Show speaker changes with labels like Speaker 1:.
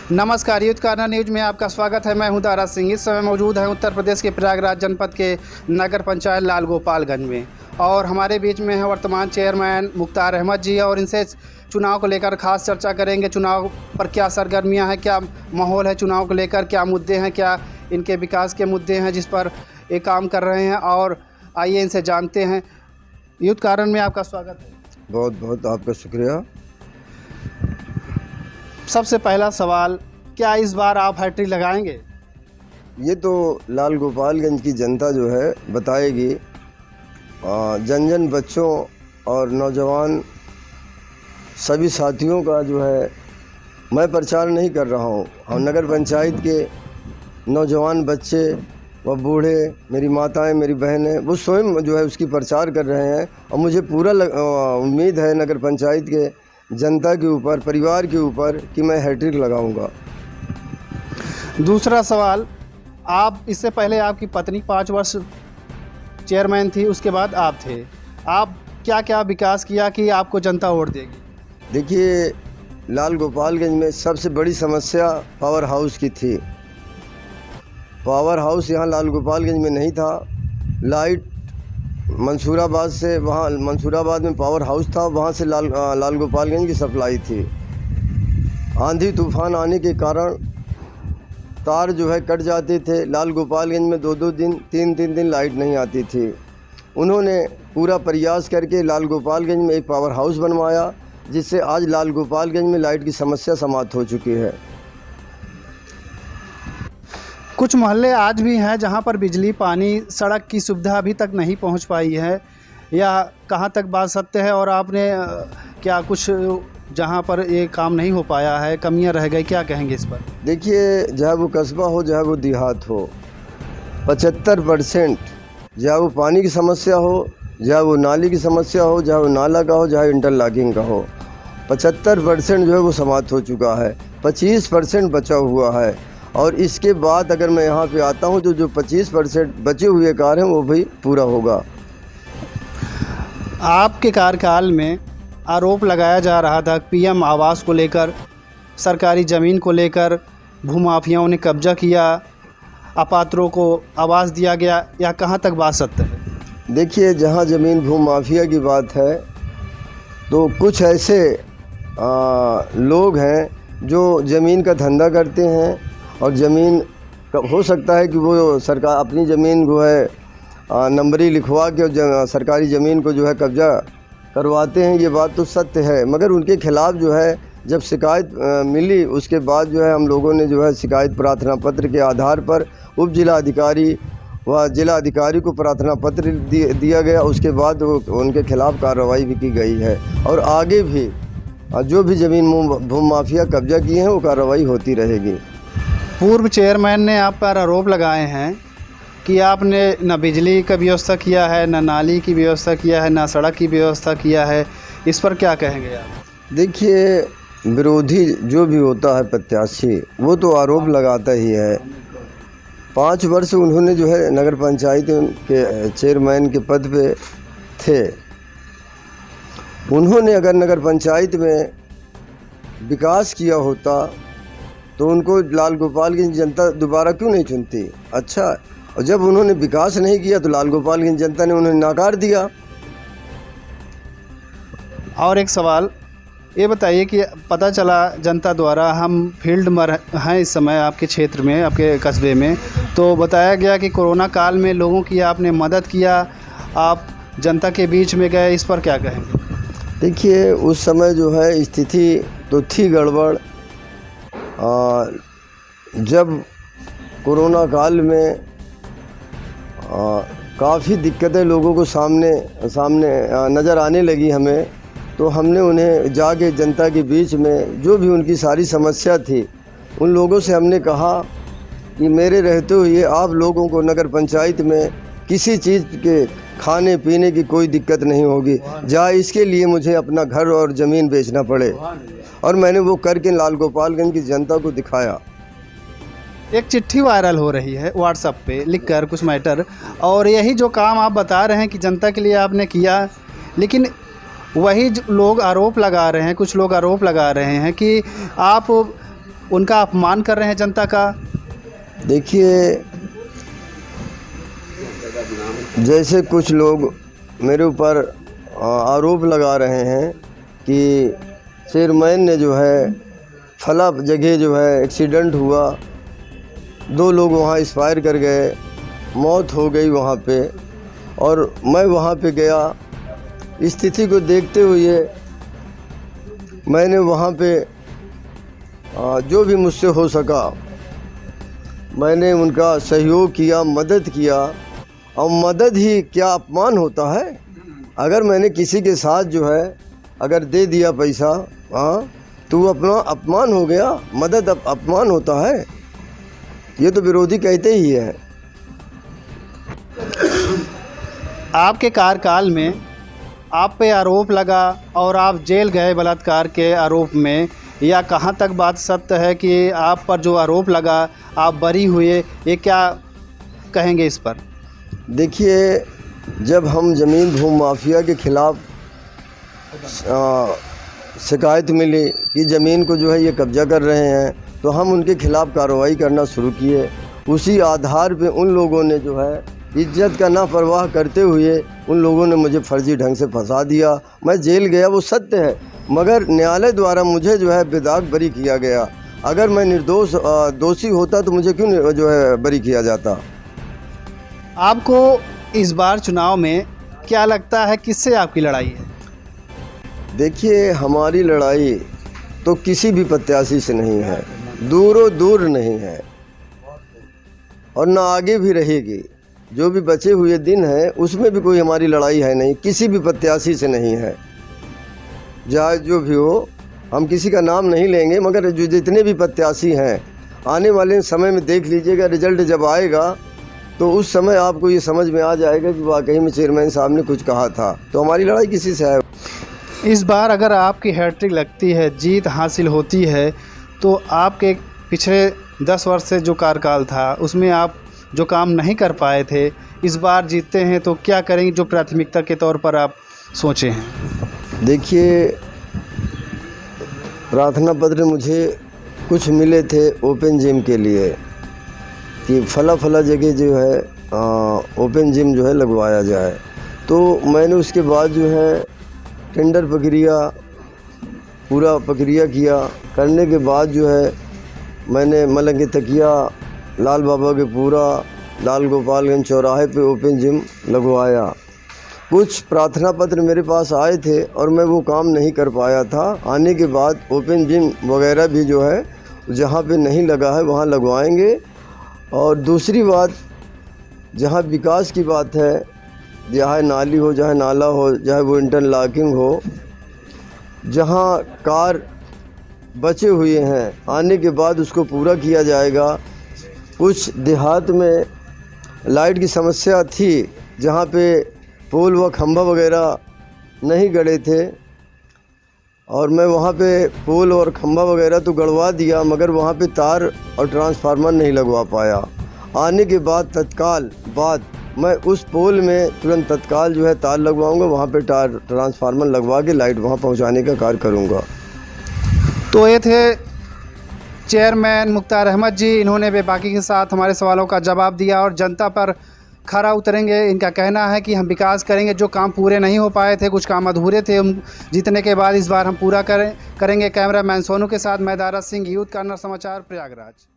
Speaker 1: नमस्कार, youth corner news में आपका स्वागत है। मैं हूं दारा सिंह। इस समय मौजूद है उत्तर प्रदेश के प्रयागराज जनपद के नगर पंचायत लाल गोपालगंज में, और हमारे बीच में है वर्तमान चेयरमैन मुख्तार अहमद जी, और इनसे चुनाव को लेकर खास चर्चा करेंगे। चुनाव पर क्या सरगर्मियां हैं, क्या माहौल है चुनाव को लेकर, क्या मुद्दे हैं, क्या इनके विकास के मुद्दे हैं जिस पर ये काम कर रहे हैं, और आइए इनसे जानते हैं। यूथ कार्नर में आपका स्वागत है।
Speaker 2: बहुत बहुत आपका शुक्रिया।
Speaker 1: सबसे पहला सवाल, क्या इस बार आप हैट्रिक लगाएंगे?
Speaker 2: ये तो लाल गोपालगंज की जनता जो है बताएगी। जन जन बच्चों और नौजवान सभी साथियों का जो है मैं प्रचार नहीं कर रहा हूँ, और नगर पंचायत के नौजवान बच्चे व बूढ़े, मेरी माताएं, मेरी बहनें, वो स्वयं जो है उसकी प्रचार कर रहे हैं। और मुझे पूरा उम्मीद है नगर पंचायत के जनता के ऊपर, परिवार के ऊपर, कि मैं हैट्रिक लगाऊंगा।
Speaker 1: दूसरा सवाल, आप इससे पहले आपकी पत्नी 5 वर्ष चेयरमैन थी, उसके बाद आप थे। आप क्या क्या विकास किया कि आपको जनता वोट देगी?
Speaker 2: देखिए, लाल गोपालगंज में सबसे बड़ी समस्या पावर हाउस की थी। पावर हाउस यहाँ लाल गोपालगंज में नहीं था। लाइट मंसूराबाद से, वहाँ मंसूराबाद में पावर हाउस था, वहाँ से लाल गोपालगंज की सप्लाई थी। आंधी तूफान आने के कारण तार जो है कट जाते थे। लाल गोपालगंज में 2-2 दिन, 3-3 दिन लाइट नहीं आती थी। उन्होंने पूरा प्रयास करके लाल गोपालगंज में एक पावर हाउस बनवाया, जिससे आज लाल गोपालगंज में लाइट की समस्या समाप्त हो चुकी है।
Speaker 1: कुछ मोहल्ले आज भी हैं जहां पर बिजली, पानी, सड़क की सुविधा अभी तक नहीं पहुंच पाई है, या कहां तक बात सत्य है? और आपने क्या कुछ जहां पर ये काम नहीं हो पाया है, कमियां रह गई, क्या कहेंगे इस पर?
Speaker 2: देखिए, चाहे वो कस्बा हो, चाहे वो देहात हो, 75% चाहे वो पानी की समस्या हो, चाहे वो नाली की समस्या हो, चाहे वो नाला का हो, चाहे इंटरलॉकिंग का हो, 75% जो है वो समाप्त हो चुका है। 25% बचा हुआ है। और इसके बाद अगर मैं यहाँ पे आता हूँ तो जो 25% बचे हुए कार्य हैं वो भी पूरा होगा।
Speaker 1: आपके कार्यकाल में आरोप लगाया जा रहा था पीएम आवास को लेकर, सरकारी ज़मीन को लेकर भूमाफियाओं ने कब्जा किया, अपात्रों को आवास दिया गया, या कहाँ तक बात सत्य है?
Speaker 2: देखिए, जहाँ ज़मीन भूमाफिया की बात है तो कुछ ऐसे लोग हैं जो ज़मीन का धंधा करते हैं, और ज़मीन हो सकता है कि वो सरकार अपनी ज़मीन को है नंबरी लिखवा के सरकारी ज़मीन को जो है कब्जा करवाते हैं। ये बात तो सत्य है, मगर उनके ख़िलाफ़ जो है जब शिकायत मिली, उसके बाद जो है हम लोगों ने जो है शिकायत प्रार्थना पत्र के आधार पर उप जिला अधिकारी व जिला अधिकारी को प्रार्थना पत्र दिया गया। उसके बाद उनके खिलाफ़ कार्रवाई भी की गई है, और आगे भी जो भी ज़मीन भूमाफिया कब्जा किए हैं वो कार्रवाई होती रहेगी।
Speaker 1: पूर्व चेयरमैन ने आप पर आरोप लगाए हैं कि आपने न बिजली का व्यवस्था किया है, न नाली की व्यवस्था किया है, न सड़क की व्यवस्था किया है। इस पर क्या कहेंगे आप?
Speaker 2: देखिए, विरोधी जो भी होता है प्रत्याशी, वो तो आरोप लगाता ही है। 5 वर्ष उन्होंने जो है नगर पंचायत के चेयरमैन के पद पे थे। उन्होंने अगर नगर पंचायत में विकास किया होता तो उनको लाल गोपालगंज जनता दोबारा क्यों नहीं चुनती? अच्छा, और जब उन्होंने विकास नहीं किया तो लाल गोपालगंज जनता ने उन्हें नकार दिया।
Speaker 1: और एक सवाल ये बताइए कि पता चला जनता द्वारा, हम फील्ड में हैं इस समय आपके क्षेत्र में, आपके कस्बे में, तो बताया गया कि कोरोना काल में लोगों की आपने मदद किया, आप जनता के बीच में गए। इस पर क्या कहेंगे?
Speaker 2: देखिए, उस समय जो है स्थिति तो थी गड़बड़। जब कोरोना काल में काफ़ी दिक्कतें लोगों को सामने नज़र आने लगी हमें, तो हमने उन्हें जाके जनता के बीच में जो भी उनकी सारी समस्या थी, उन लोगों से हमने कहा कि मेरे रहते हुए आप लोगों को नगर पंचायत में किसी चीज़ के खाने पीने की कोई दिक्कत नहीं होगी, जहाँ इसके लिए मुझे अपना घर और ज़मीन बेचना पड़े। और मैंने वो करके लाल गोपालगंज की जनता को दिखाया।
Speaker 1: एक चिट्ठी वायरल हो रही है व्हाट्सएप पे लिखकर कुछ मैटर, और यही जो काम आप बता रहे हैं कि जनता के लिए आपने किया, लेकिन वही लोग आरोप लगा रहे हैं, कुछ लोग आरोप लगा रहे हैं कि आप उनका अपमान कर रहे हैं जनता का।
Speaker 2: देखिए, जैसे कुछ लोग मेरे ऊपर आरोप लगा रहे हैं कि चेयरमैन ने जो है फला जगह जो है एक्सीडेंट हुआ, 2 लोग वहाँ एक्सपायर कर गए, मौत हो गई वहाँ पे, और मैं वहाँ पे गया। स्थिति को देखते हुए मैंने वहाँ पे जो भी मुझसे हो सका मैंने उनका सहयोग किया, मदद किया। और मदद ही क्या अपमान होता है? अगर मैंने किसी के साथ जो है अगर दे दिया पैसा, तो वो अपना अपमान हो गया। मदद अपमान होता है? ये तो विरोधी कहते ही है।
Speaker 1: आपके कार्यकाल में आप पे आरोप लगा और आप जेल गए बलात्कार के आरोप में, या कहाँ तक बात सत्य है कि आप पर जो आरोप लगा आप बरी हुए, ये क्या कहेंगे इस पर?
Speaker 2: देखिए, जब हम ज़मीन भूमि माफिया के ख़िलाफ़ शिकायत मिली कि ज़मीन को जो है ये कब्ज़ा कर रहे हैं, तो हम उनके ख़िलाफ़ कार्रवाई करना शुरू किए। उसी आधार पे उन लोगों ने जो है इज्जत का ना परवाह करते हुए उन लोगों ने मुझे फर्जी ढंग से फंसा दिया। मैं जेल गया, वो सत्य है, मगर न्यायालय द्वारा मुझे जो है बेदाग बरी किया गया। अगर मैं निर्दोष दोषी होता तो मुझे क्यों जो है बरी किया जाता?
Speaker 1: आपको इस बार चुनाव में क्या लगता है, किससे आपकी लड़ाई है?
Speaker 2: देखिए, हमारी लड़ाई तो किसी भी प्रत्याशी से नहीं है, दूरों दूर नहीं है, और ना आगे भी रहेगी। जो भी बचे हुए दिन हैं उसमें भी कोई हमारी लड़ाई है नहीं, किसी भी प्रत्याशी से नहीं है। चाहे जो भी हो, हम किसी का नाम नहीं लेंगे, मगर जो जितने भी प्रत्याशी हैं आने वाले समय में देख लीजिएगा, रिजल्ट जब आएगा तो उस समय आपको ये समझ में आ जाएगा कि वाकई में चेयरमैन साहब ने कुछ कहा था। तो हमारी लड़ाई किसी से है?
Speaker 1: इस बार अगर आपकी हैट्रिक लगती है, जीत हासिल होती है, तो आपके पिछले 10 वर्ष से जो कार्यकाल था उसमें आप जो काम नहीं कर पाए थे, इस बार जीतते हैं तो क्या करेंगे, जो प्राथमिकता के तौर पर आप सोचे हैं?
Speaker 2: देखिए, प्रार्थना पत्र मुझे कुछ मिले थे ओपन जिम के लिए कि फला जगह जो है ओपन जिम जो है लगवाया जाए। तो मैंने उसके बाद जो है टेंडर पूरा प्रक्रिया किया। करने के बाद जो है मैंने मलंग तकिया लाल बाबा के पूरा लाल गोपालगंज चौराहे पे ओपन जिम लगवाया। कुछ प्रार्थना पत्र मेरे पास आए थे और मैं वो काम नहीं कर पाया था। आने के बाद ओपन जिम वगैरह भी जो है जहाँ पे नहीं लगा है वहाँ लगवाएंगे। और दूसरी बात, जहाँ विकास की बात है, चाहे नाली हो, चाहे नाला हो, चाहे वो इंटरलॉकिंग हो, जहाँ कार बचे हुए हैं आने के बाद उसको पूरा किया जाएगा। कुछ देहात में लाइट की समस्या थी, जहाँ पे पोल व खंभा वगैरह नहीं गड़े थे, और मैं वहाँ पे पोल और खंभा वगैरह तो गड़वा दिया, मगर वहाँ पे तार और ट्रांसफार्मर नहीं लगवा पाया। आने के बाद तत्काल मैं उस पोल में तुरंत तत्काल जो है तार लगवाऊंगा, वहाँ पे ट्रांसफार्मर लगवा के लाइट वहाँ पहुँचाने का कार्य करूँगा।
Speaker 1: तो ये थे चेयरमैन मुख्तार अहमद जी। इन्होंने बेबाकी के साथ हमारे सवालों का जवाब दिया और जनता पर खरा उतरेंगे। इनका कहना है कि हम विकास करेंगे, जो काम पूरे नहीं हो पाए थे, कुछ काम अधूरे थे, हम जीतने के बाद इस बार हम पूरा करेंगे। कैमरामैन सोनू के साथ मैं दारा सिंह, यूथ कॉर्नर समाचार, प्रयागराज।